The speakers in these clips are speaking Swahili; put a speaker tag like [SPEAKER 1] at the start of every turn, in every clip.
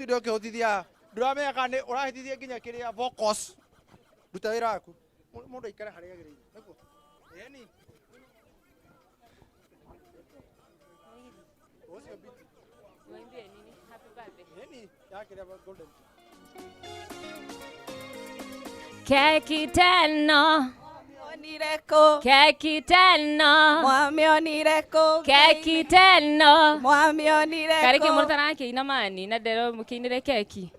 [SPEAKER 1] tuide ukihotithia nduramenya kana ni urahithithia nginya kiria focus ruta wira waku mundu ikare haria agirire niguo yani ocio biti
[SPEAKER 2] Mwambie nini? Happy birthday.
[SPEAKER 1] yani yakiria golden
[SPEAKER 2] Keki teno.
[SPEAKER 3] Mwamionireko.
[SPEAKER 2] Keki teno.
[SPEAKER 3] Mwamionireko.
[SPEAKER 2] Keki teno.
[SPEAKER 3] Mwamionireko.
[SPEAKER 2] Kariki murtana ke ina mani na dero mukinire keki.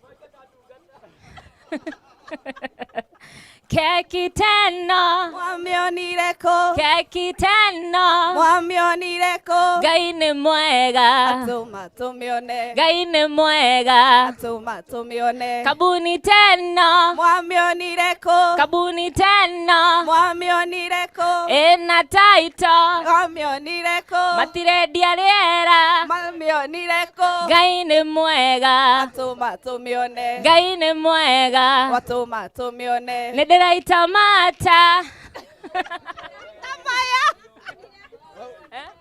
[SPEAKER 2] Keki teno.
[SPEAKER 3] Mwamionireko.
[SPEAKER 2] Keki teno.
[SPEAKER 3] Mwamionireko.
[SPEAKER 2] Ngai ni mwega.
[SPEAKER 3] Atuma tumione.
[SPEAKER 2] Ngai ni mwega.
[SPEAKER 3] Atuma tumione.
[SPEAKER 2] Kabuni teno.
[SPEAKER 3] Mwamionireko.
[SPEAKER 2] Kabuni teno.
[SPEAKER 3] Mwamionireko.
[SPEAKER 2] Ena taito.
[SPEAKER 3] Mwamionireko.
[SPEAKER 2] Matire diarera.
[SPEAKER 3] Mwamionireko.
[SPEAKER 2] Ngai ni mwega.
[SPEAKER 3] Atuma tumione.
[SPEAKER 2] Ngai ni mwega.
[SPEAKER 3] Atuma tumione.
[SPEAKER 2] Nederaita mata.
[SPEAKER 3] Tamaya.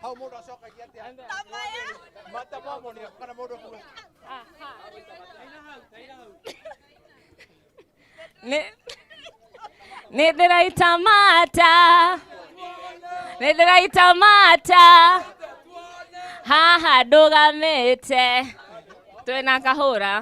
[SPEAKER 1] hau mundu acoka giatia
[SPEAKER 3] Tamaya.
[SPEAKER 1] mata mamo ni kana mundu ku
[SPEAKER 2] Nederaita mata. Nederaita mata. Haha ndugamite. Twina kahura.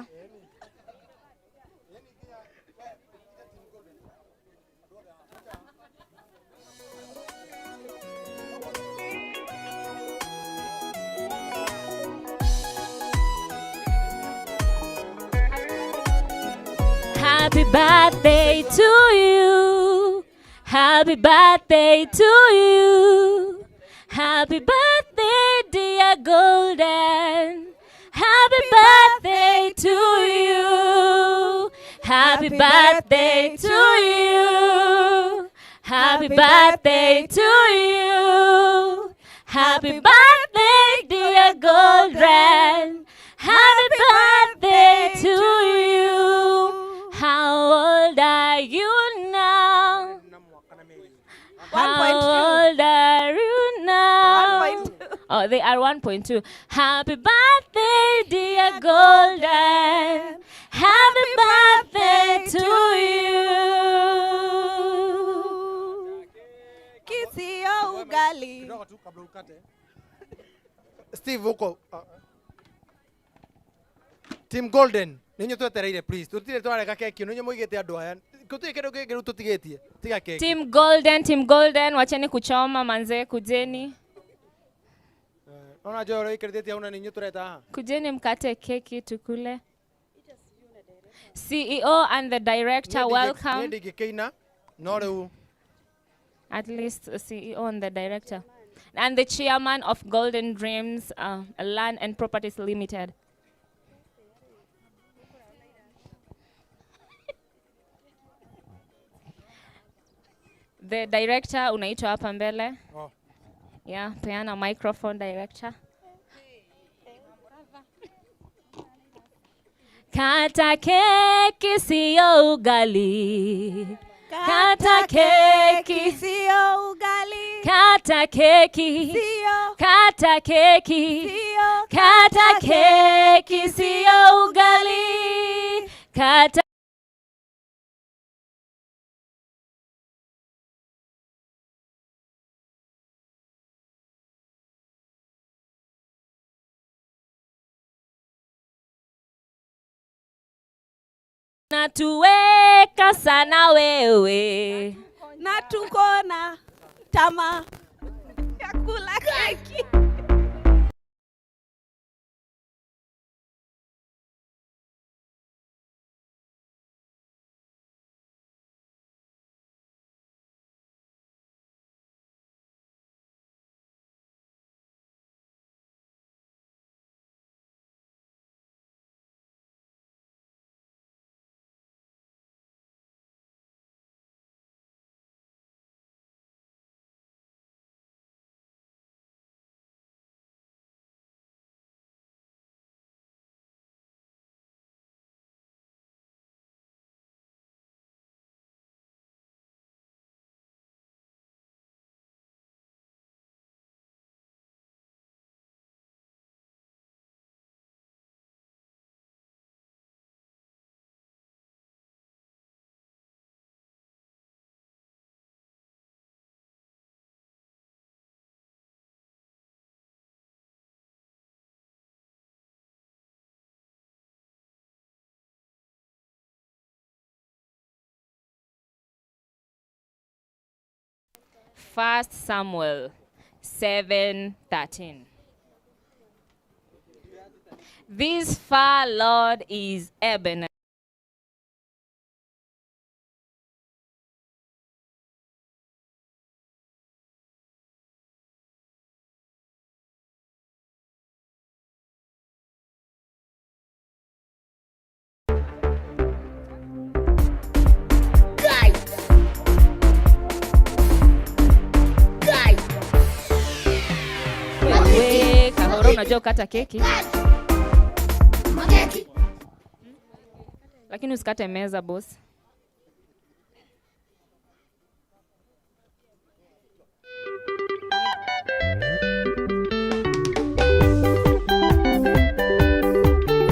[SPEAKER 2] Happy birthday to you. Happy birthday to you. Happy birthday, dear Golden. Happy birthday to you. Happy birthday to you. Happy birthday to you. Happy birthday, dear Golden. Happy birthday to you. How old are you now? How old are you now?
[SPEAKER 3] 1.2.
[SPEAKER 2] Oh, they are 1.2. Happy birthday, dear Golden. Happy birthday to you.
[SPEAKER 3] Kisio ugali.
[SPEAKER 1] kidogo tu kabla ukate Steve uko Team Golden ninyo twetereire please tutire twareka keki ninyo muigete andu aya kutuye kindu kingi ru tutigetie tiga keki
[SPEAKER 2] Team Golden, wacheni kuchoma manze, kujeni.
[SPEAKER 1] ona joro ikiritetia una ninyo tureta haha
[SPEAKER 2] Kujeni mkate keki tukule. CEO and the director, welcome.
[SPEAKER 1] ndigikeina no riu
[SPEAKER 2] At least CEO and the director. And the chairman of Golden Dreams Land and Properties Limited. The director unaitwa hapa mbele.
[SPEAKER 1] oh
[SPEAKER 2] Yeah, peana microphone director. Kata keki sio ugali. Kata keki
[SPEAKER 3] Kisio ugali.
[SPEAKER 2] Kata keki.
[SPEAKER 3] Sio.
[SPEAKER 2] Kata keki.
[SPEAKER 3] Sio.
[SPEAKER 2] Kata keki sio ugali. Kata natuweka sana wewe.
[SPEAKER 3] Na tuko na tamaa ya kula keki.
[SPEAKER 2] 1 Samuel 7:13. This far Lord is Ebenezer. Wewe Kahoro, unajua kukata keki? Lakini usikate meza boss.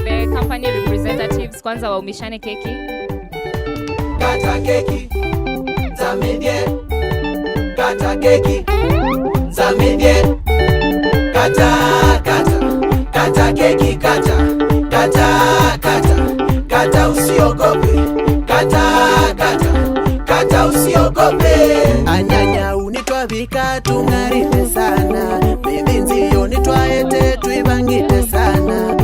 [SPEAKER 2] The company representatives kwanza waumishane keki.
[SPEAKER 4] Kata keki za midye, kata keki za midye, kata keki, kata usiogope, kata usiogope. Anyanya unitwa vika tungarite sana, bibinzi unitwa ete tuibangite sana.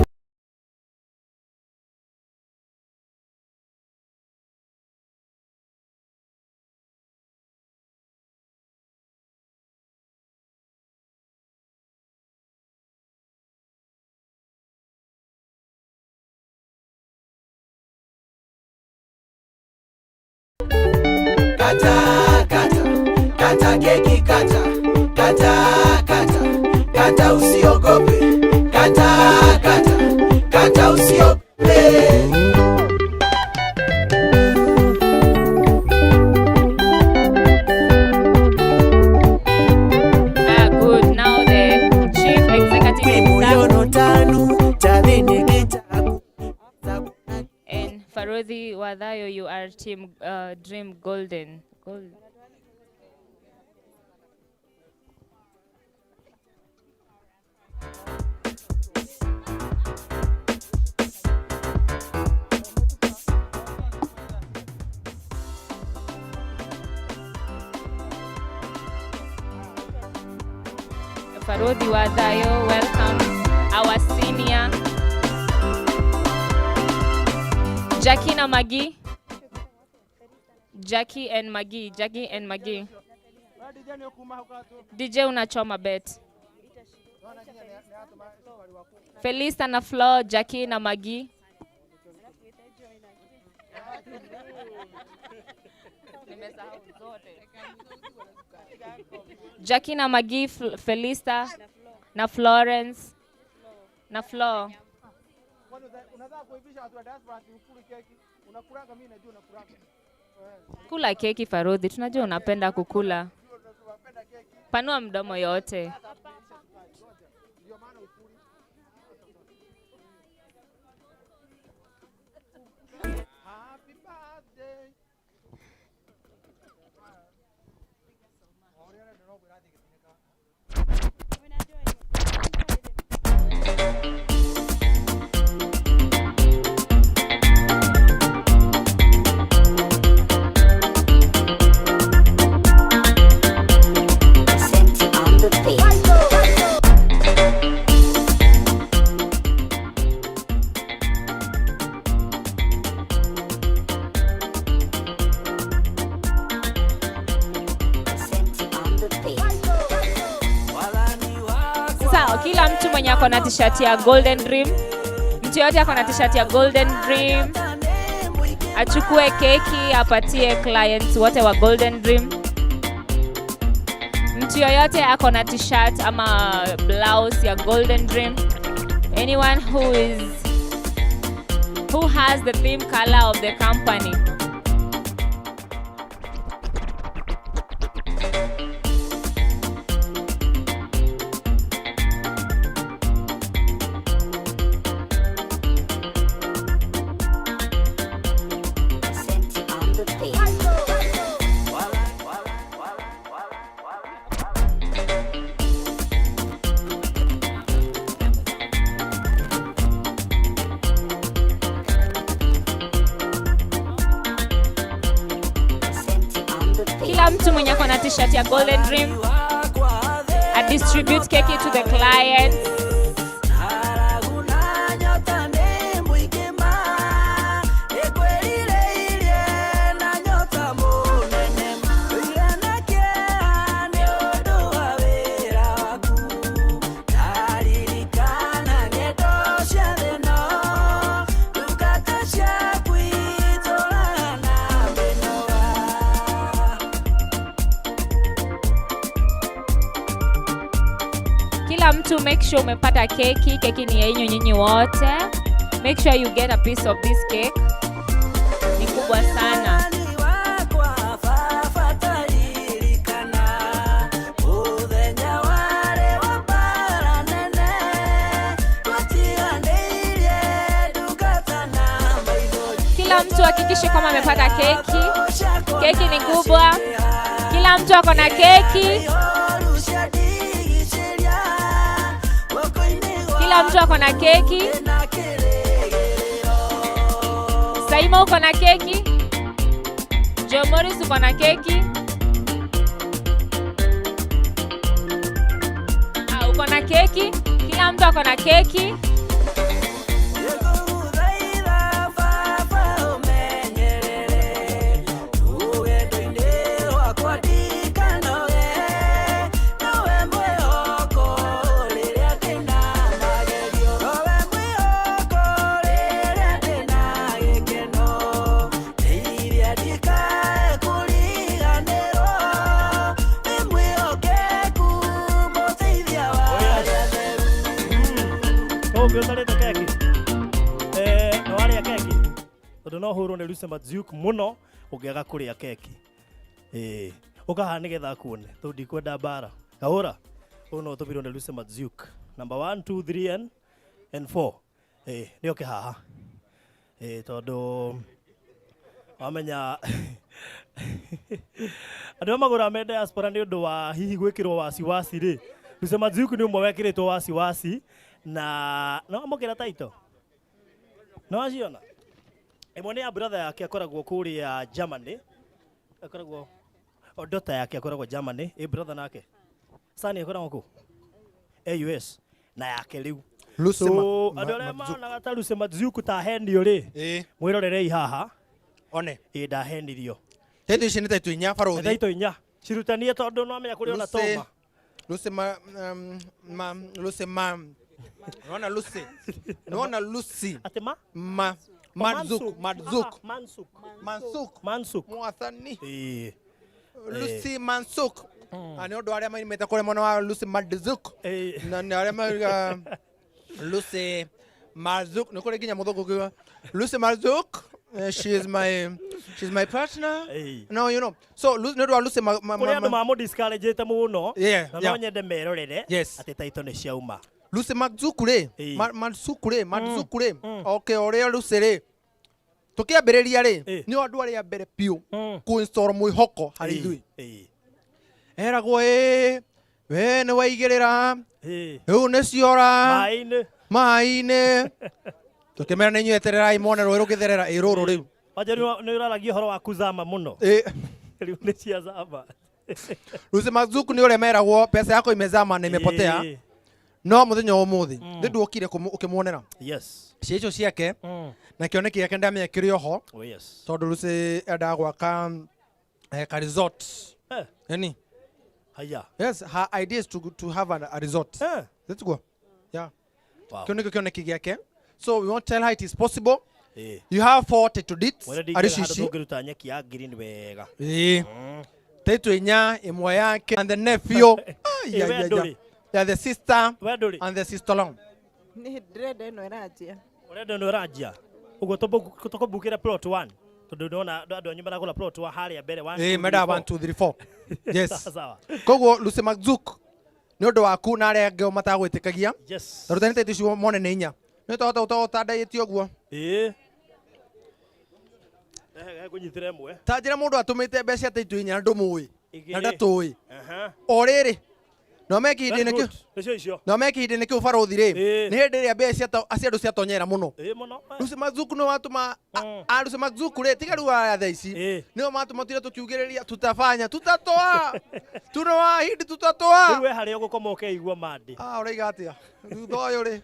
[SPEAKER 4] Kata keki, kata usiogope, kata usiogope.
[SPEAKER 2] Good. Now the chief executive and Baruthi'S Wadhayo, you are team Dream Golden. Baruthi'S Wadhayo, welcome our senior Jackie and Maggie. Jackie and Maggie. DJ unachoma bet. Felista na Flo, Jackie na Maggie. Jackie na Maggie, Felista na Florence na Flo. Kula keki Baruthi'S, tunajua unapenda kukula. Panua mdomo yote. Kila mtu mwenye ako na t-shirt ya Golden Dream, mtu yote ako na t-shirt ya Golden Dream, achukue keki apatie clients wote wa Golden Dream. Mtu yoyote ako na t-shirt ama blouse ya Golden Dream, anyone who has the theme color of the company. mtu mwenye ako na t-shirt ya Golden Dream distribute keki to the clients. To make sure umepata keki. Keki ni ya nyinyi wote. Make sure you get a piece of this cake. Ni kubwa sana. Kila mtu hakikishe kama amepata keki. Keki ni kubwa. Kila mtu ako na keki. Kila mtu ako na keki. Saima uko na keki. Joe Morris uko na keki. Uko na keki. Kila mtu ako na keki.
[SPEAKER 5] No huru ne Lucy Madziuk muno ugiaga kuria keki ukaha nigetha kuone to ndikwenda bara kahura uno tubiro ne Lucy Madziuk number 1 2 3 and 4 ni oke haha todo amenya ando magura me diaspora ni undu wa hihi gwikirwo wasiwasi ri Lucy Madziuk ni umwe wekiritwo wasiwasi na no amukira taito no aciona Emone ya brother yake akoragwo kuria Germany. Akoragwo odota yake akoragwo Germany. Brother nake. Sani akoragwo ku US na yake riu. So adole mana gata Lucy Madziuk ta hendio ri. Mwirorere haha. One. Da hendio.
[SPEAKER 1] Tetu ici ni taitu inya farothi.
[SPEAKER 5] Taitu inya. Cirutanie tondu no amenya kuri ona toma.
[SPEAKER 1] Lucy Nona Lucy.
[SPEAKER 5] Atema?
[SPEAKER 1] Mansuk. Mwathani. Lucy Mansuk. Ani odo aria maimeta kore mwana wa Lucy Madziuk. Na ni aria ma Lucy Madziuk no kore ginya muthungu kiwa. Lucy Madziuk, she's my partner. No, you know. So no do Lucy
[SPEAKER 5] kore andu mamu discourage te muno.
[SPEAKER 1] No
[SPEAKER 5] nyende merorere ati taito ni ciauma.
[SPEAKER 1] Lucy Madziuk re. Madziuk re. Okay, oria Lucy re. Tukiambiriria ri ni andu aria mbere piu ku install mwihoko hari ithui eragwo we ni waigirira riu ni ciora mai-ini tukimera ni nywetererai mone rwe rukitherera iruru riu
[SPEAKER 5] waje ni uraragia horo wa kuzama muno riu ni cia zama
[SPEAKER 1] Lucy Madziuk ni ure meragwo pesa yako imezama na imepotea no muthenya umuthi ndukire ukimwonera ciicio ciake na kioneki yake ndamenya kirio ho tondu Lucy enda gwaka ka resort yani
[SPEAKER 5] haya
[SPEAKER 1] her idea is to have a resort let's go kioneki yake so we want to tell her it is possible you have 40 to dit arishishi
[SPEAKER 5] tugiruta nyeki ya green wega
[SPEAKER 1] tetu inya imwe yake and the nephew the sister and the sister-in-law.
[SPEAKER 3] Ni drede no erajia.
[SPEAKER 5] Urede no erajia. Ugo toko bukira plot 1. Tondu ndona andu anyu maragura plot 1 haria mbere 1.
[SPEAKER 1] Meda 1 2 3 4. Yes. Sawa. Koguo Lucy Madziuk ni undu waku na aria ngeo matagwitikagia.
[SPEAKER 5] Yes.
[SPEAKER 1] Tarutani tetu cio mone ni inya. Ni tota ndaiti oguo.
[SPEAKER 5] Kunyitira mwe.
[SPEAKER 1] Ta njira mundu atumite mbeca taitu inya ndumui. Na ndatui. Oriri no meki hindä kä
[SPEAKER 5] Nĩcio icio.
[SPEAKER 1] no meki hindä nä kä u barũthi rä
[SPEAKER 5] Ĩĩ.
[SPEAKER 1] nä hä ndä ä rä a mbä cia andå ciatonyera må no
[SPEAKER 5] Mũno.
[SPEAKER 1] Lucy Mazuku no watuma Lucy Mazuku rä tiga rä wa thaa ici
[SPEAKER 5] Ĩĩ.
[SPEAKER 1] nä o matuma tire tå kiugä rä ria tutafanya tutatoa tunoa hindi tutatoa
[SPEAKER 5] Rĩu we harĩa ũgũkoma ũkeigua mandi.
[SPEAKER 1] å raiga atä a thutha å yå rä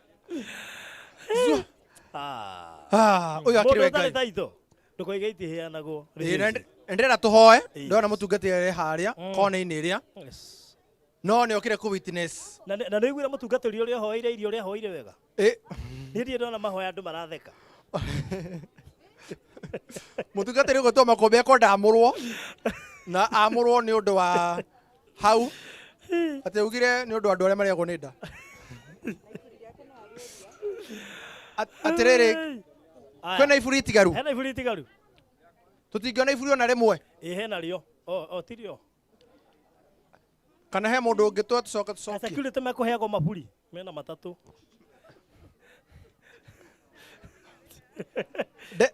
[SPEAKER 1] å yå akä
[SPEAKER 5] Mũndũ
[SPEAKER 1] rä
[SPEAKER 5] ũtarĩ
[SPEAKER 1] ngai
[SPEAKER 5] taito ndũkoige itiheanagwo.
[SPEAKER 1] ndärenda tå hoe
[SPEAKER 5] Ĩĩ.
[SPEAKER 1] ndona må tungatä rä harä a kona-inä ä rä a
[SPEAKER 5] Yes.
[SPEAKER 1] no nä å kä re kå witness
[SPEAKER 5] Na nĩ ũiguire mũtungatĩri ũrĩa ũhoeire irio ũrĩa ahoire wega.
[SPEAKER 1] ä
[SPEAKER 5] Niĩ ndirĩ ndona mahoya andũ maratheka.
[SPEAKER 1] må tungatä rä å gå tå makå mbä ndamå rwo na amå rwo nä å ndå wa hau atä augire nä å ndå wa andå arä a marĩagwo nä nda atä rä rä kwĩna iburi itigaru
[SPEAKER 5] Hena iburi itigaru.
[SPEAKER 1] tå tingĩona iburi ona rĩmwe
[SPEAKER 5] Ĩ hena rĩo. O tirio.
[SPEAKER 1] kana he må ndå å ngä twa tå coka tå cokie
[SPEAKER 5] Security mekũheagwo maburi. Mena matatũ.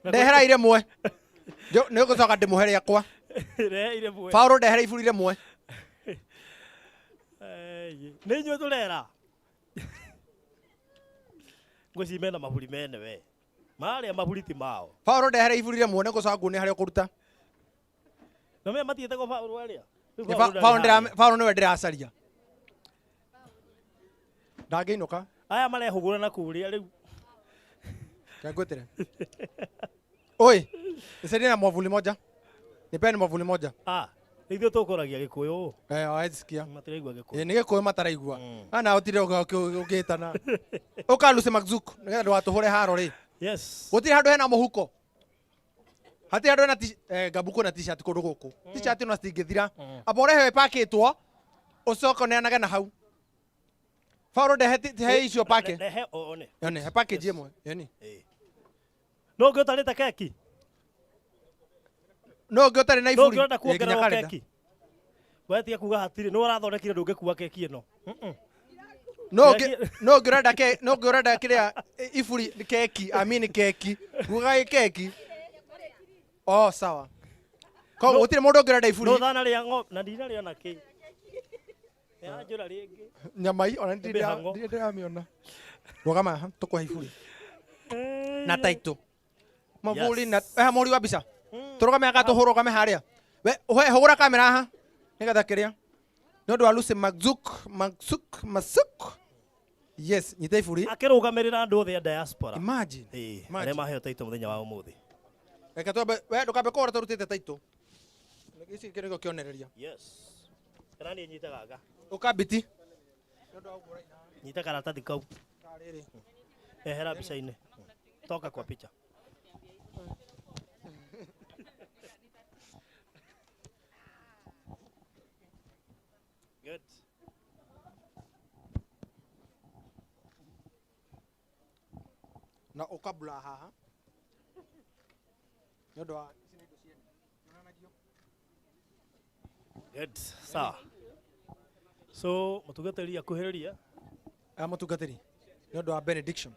[SPEAKER 1] ndehera irĩmwe nä å gå coka ndä må he rä akwa
[SPEAKER 5] Rehe irĩmwe.
[SPEAKER 1] baå ndehera iburi rĩmwe
[SPEAKER 5] Nĩ inyuĩ tũrera. Ngwĩci mena maburi mene we. Marĩa maburi ti mao.
[SPEAKER 1] baå ndehera iburi rĩmwe nä gå coka nguonä harä a å kå ruta
[SPEAKER 5] Na me mathiĩte gwa Paũlũ arĩa.
[SPEAKER 1] baå nä we ndä racaria ndangä inå ka
[SPEAKER 5] Aya marehũgũra na kũrĩa rĩu.
[SPEAKER 1] ngwä tä re oi nisaidie na mwavuli moja nipeni mwavuli moja
[SPEAKER 5] Ithuĩ tũkũragia Gĩkũyũ.
[SPEAKER 1] awesikia
[SPEAKER 5] Matiraigua Gĩkũyũ.
[SPEAKER 1] nä gä kå mataraigua ana å tirä å gä tana å ka Lucy Mazuku nä getha ndå gatå hå re haro rä
[SPEAKER 5] Yes.
[SPEAKER 1] gå tirä handå hena må huko hatirä handå hena gabuku na t-shirt kå ndå gå kå t-shirt no citingä thira amba å rehe pakä two å coka å neanage na hau baå ndehe icio pake
[SPEAKER 5] Rehe one.
[SPEAKER 1] yone he package ĩmwe yoni
[SPEAKER 5] No ũngĩ ũtarĩte keki?
[SPEAKER 1] no ngä å tarä na
[SPEAKER 5] No
[SPEAKER 1] iburi
[SPEAKER 5] ũngĩenda
[SPEAKER 1] nginya
[SPEAKER 5] kuongererwo
[SPEAKER 1] karenda
[SPEAKER 5] keki? Wetia kuga hatirĩ. Nĩ ũrathondekire ndũngĩkua keki ĩno.
[SPEAKER 1] no ngä å renda kä rä a iburi keki amini keki gugai keki o sawa koguo gå tirä må ndå å ngä renda iburi
[SPEAKER 5] No ũthanarĩa ng'ombe na ndinarĩa na kĩ. Yanjũra rĩngĩ.
[SPEAKER 1] nyamai ona
[SPEAKER 5] Mĩhang'o.
[SPEAKER 1] ndä ramä ona rågama haha tå kå he iburi na taitå maburi na må ri wa mbica tå rå game agatå hå rå harä a hå gå ra kamera haha nä getha kä rä a nä å ndå wa Lucy Mazuku yes nyita iburi
[SPEAKER 5] Akĩrũgamĩrĩra andũ othe a diaspora.
[SPEAKER 1] imagine
[SPEAKER 5] Arĩa maheo taito mũthenya wa ũmũthĩ.
[SPEAKER 1] reke twambe we ndå kambe kå ra tå rutä te taitå gĩci kä nä gĩo kä onereria
[SPEAKER 5] Yes. Kana niĩ nyite gaka.
[SPEAKER 1] å kambiti
[SPEAKER 5] Nyite karatathi kau. Ehera mbica-inĩ. Toka kwa picha. Good.
[SPEAKER 1] na å kabula haha nä å ndå wa
[SPEAKER 5] Good. Sawa. So, mũtungatĩri akuhĩrĩria.
[SPEAKER 1] må tungatä ri nä å ndå wa benediction